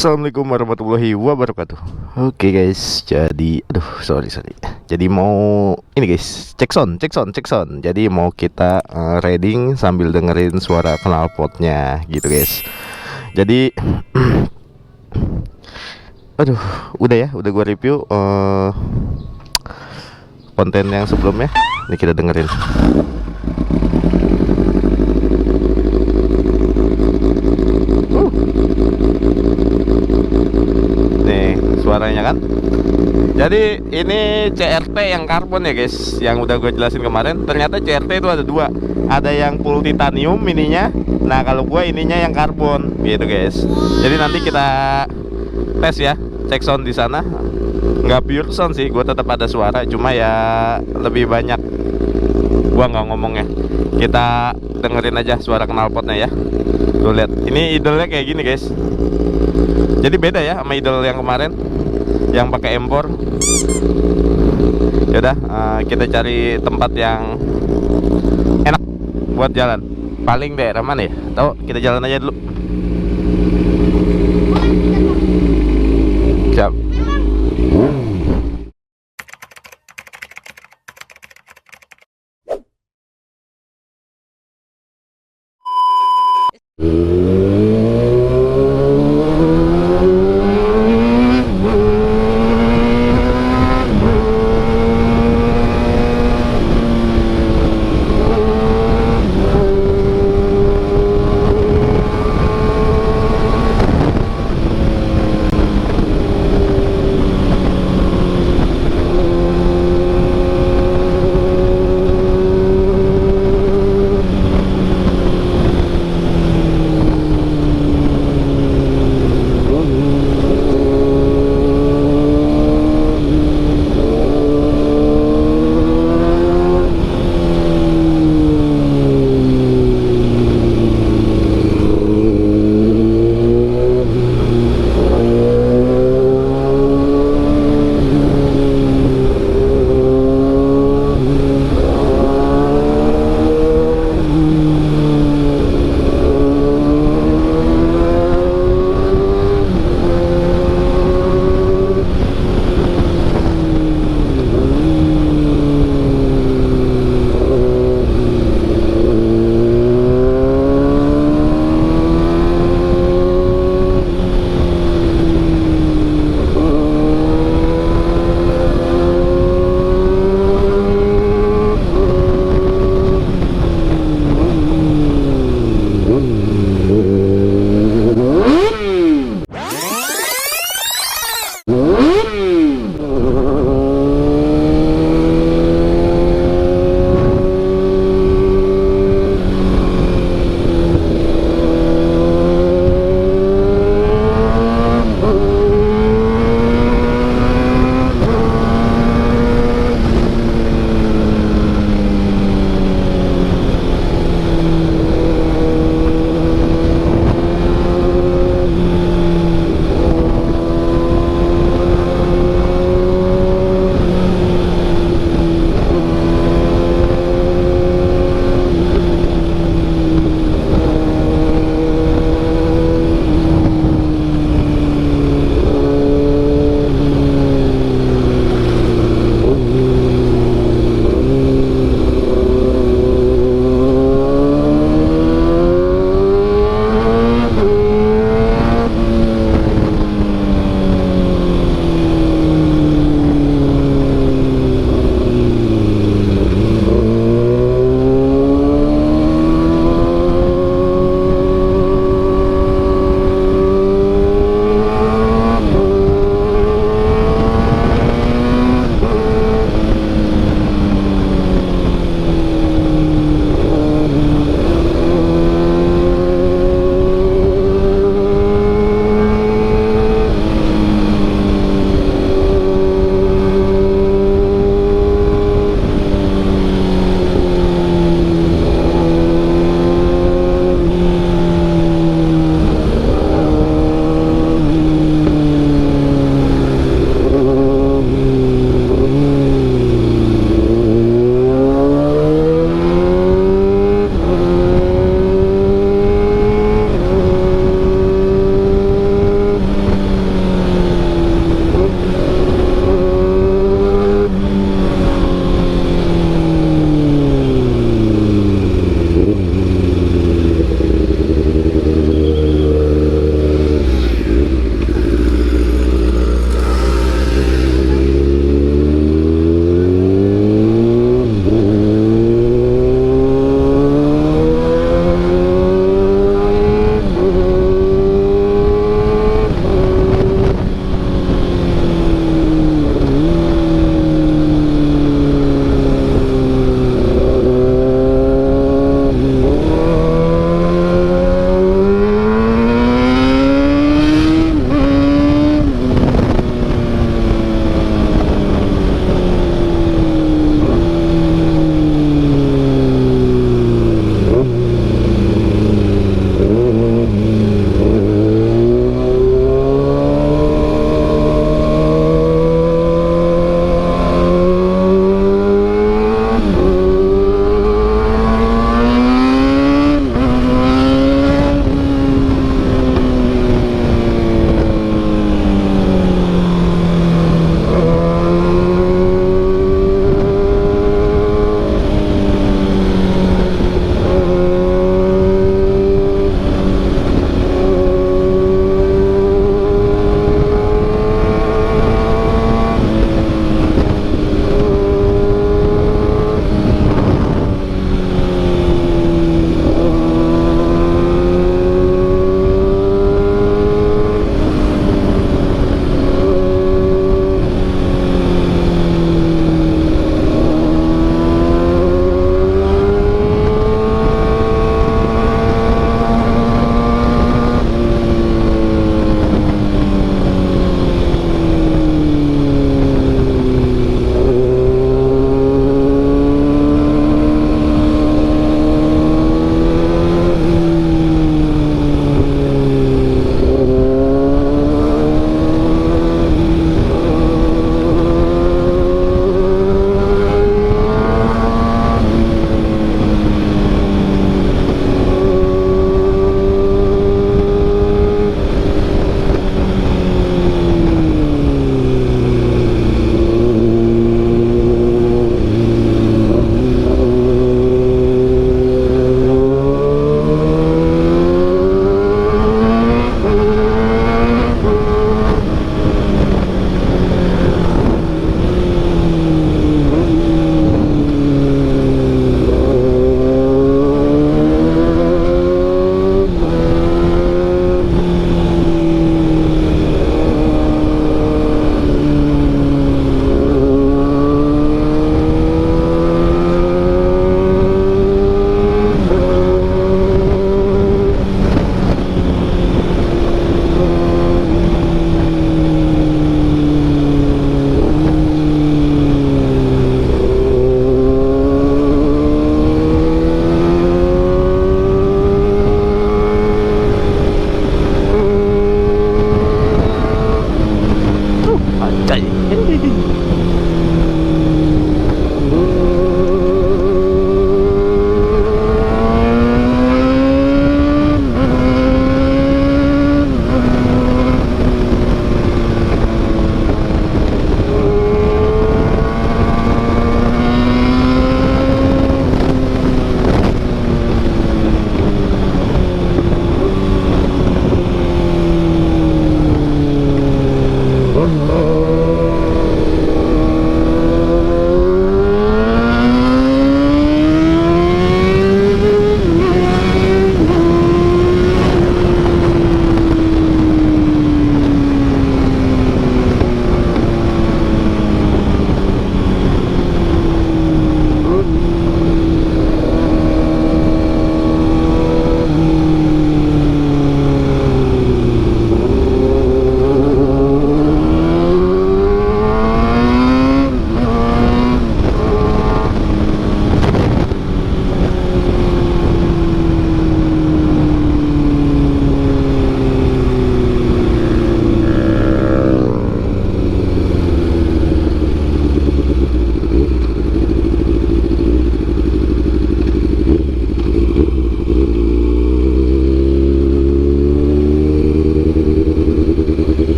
Assalamualaikum warahmatullahi wabarakatuh. Oke guys, jadi sorry. Jadi mau ini guys, cek sound. Jadi mau kita reading sambil dengerin suara knalpotnya gitu guys. Jadi udah gua review konten yang sebelumnya. Ini kita dengerin. Nih suaranya kan. Jadi ini CRT yang karbon ya guys, yang udah gue jelasin kemarin. Ternyata CRT itu ada dua, ada yang full titanium ininya. Nah kalau gue ininya yang karbon gitu guys. Jadi nanti kita tes ya, cek sound di sana. Nggak pure sound sih, gue tetap ada suara, cuma ya lebih banyak gue nggak ngomongnya. Kita dengerin aja suara knalpotnya ya. Tuh lihat, ini idolnya kayak gini guys. Jadi beda ya sama idol yang kemarin yang pakai empor. Yaudah, kita cari tempat yang enak buat jalan. Paling daerah mana ya? Tahu, kita jalan aja dulu. Siap.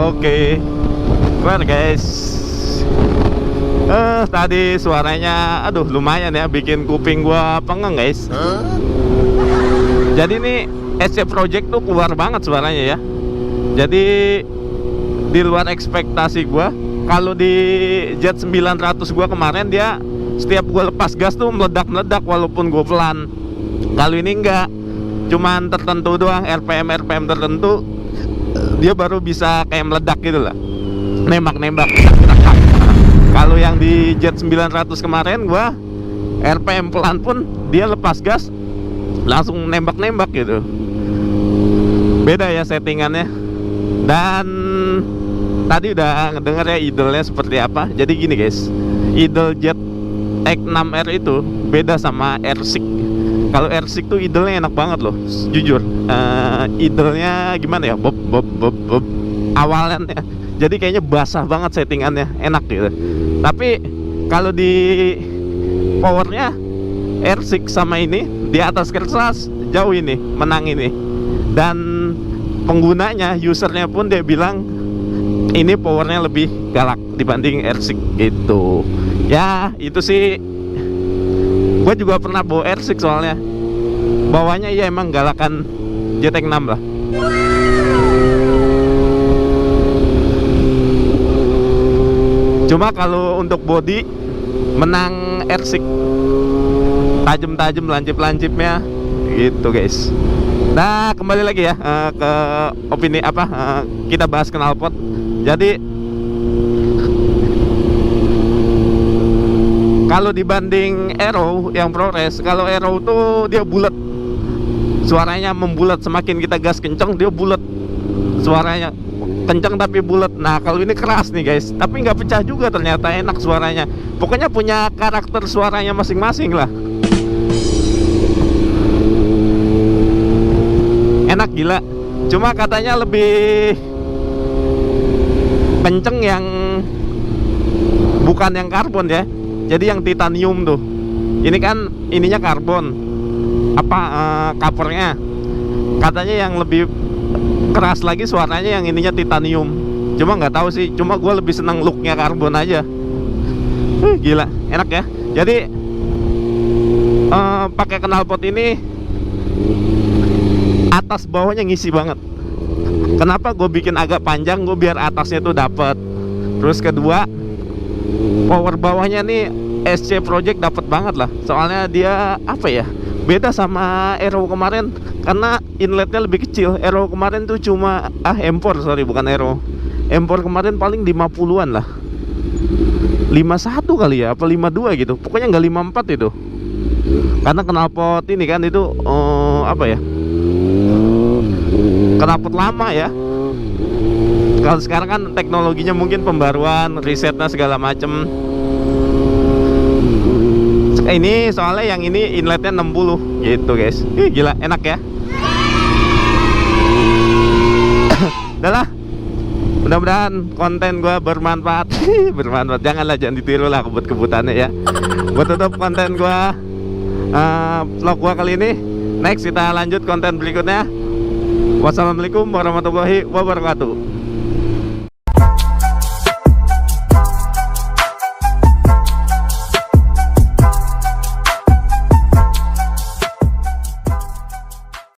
Oke. Well guys, tadi suaranya aduh lumayan ya, bikin kuping gua pengeng guys. Jadi nih SC Project tuh keluar banget suaranya ya. Jadi di luar ekspektasi gua. Kalau di Jet 900 gua kemarin, dia setiap gua lepas gas tuh meledak-meledak walaupun gua pelan. Kalau ini enggak, cuman tertentu doang, RPM tertentu dia baru bisa kayak meledak gitu lah. Nembak-nembak. Kalau yang di Jet 900 kemarin gua RPM pelan pun dia lepas gas langsung nembak-nembak gitu. Beda ya settingannya. Dan tadi udah ngedenger ya idle-nya seperti apa. Jadi gini guys, idle Jet X6R itu beda sama R6. Kalau R6 tuh idle-nya enak banget loh, jujur. Idle-nya gimana ya, bob awalnya. Jadi kayaknya basah banget settingannya, enak gitu. Tapi kalau di powernya R6 sama ini di atas kertas jauh ini, menang ini. Dan penggunanya, usernya pun dia bilang ini powernya lebih galak dibanding R6 gitu. Ya itu sih, gue juga pernah bawa R6 soalnya. Bawanya ya emang galakan JT6 lah. Cuma kalau untuk body menang R6, tajam-tajam, lancip-lancipnya gitu guys. Nah kembali lagi ya ke opini apa, kita bahas knalpot. Jadi kalau dibanding Aero yang ProRes, kalau Aero tuh dia bulat, suaranya membulat. Semakin kita gas kenceng dia bulat, suaranya kenceng tapi bulat. Nah kalau ini keras nih guys, tapi nggak pecah juga, ternyata enak suaranya. Pokoknya punya karakter suaranya masing-masing lah. Enak gila. Cuma katanya lebih kenceng yang bukan yang karbon ya. Jadi yang titanium tuh. Ini kan ininya karbon, apa covernya. Katanya yang lebih keras lagi suaranya yang ininya titanium. Cuma nggak tahu sih. Cuma gue lebih senang looknya karbon aja. Gila, enak ya. Jadi pakai knalpot ini atas bawahnya ngisi banget. Kenapa gue bikin agak panjang? Gue biar atasnya tuh dapet. Terus kedua, power bawahnya nih SC Project dapet banget lah. Soalnya dia apa ya, beda sama Aero kemarin karena inletnya lebih kecil. Aero kemarin tuh cuma M4, sorry bukan Aero. M4 kemarin paling 50-an lah, 51 kali ya, apa 52 gitu. Pokoknya nggak 54 itu. Karena knalpot ini kan itu apa ya, knalpot lama ya. Kalau sekarang kan teknologinya mungkin pembaruan, risetnya segala macem. Ini soalnya yang ini inletnya 60 gitu guys. Gila, enak ya. Udahlah, mudah-mudahan konten gue bermanfaat. Bermanfaat, jangan ditiru lah kebut-kebutannya ya. Gue tutup konten gue, vlog gue kali ini. Next kita lanjut konten berikutnya. Wassalamualaikum warahmatullahi wabarakatuh.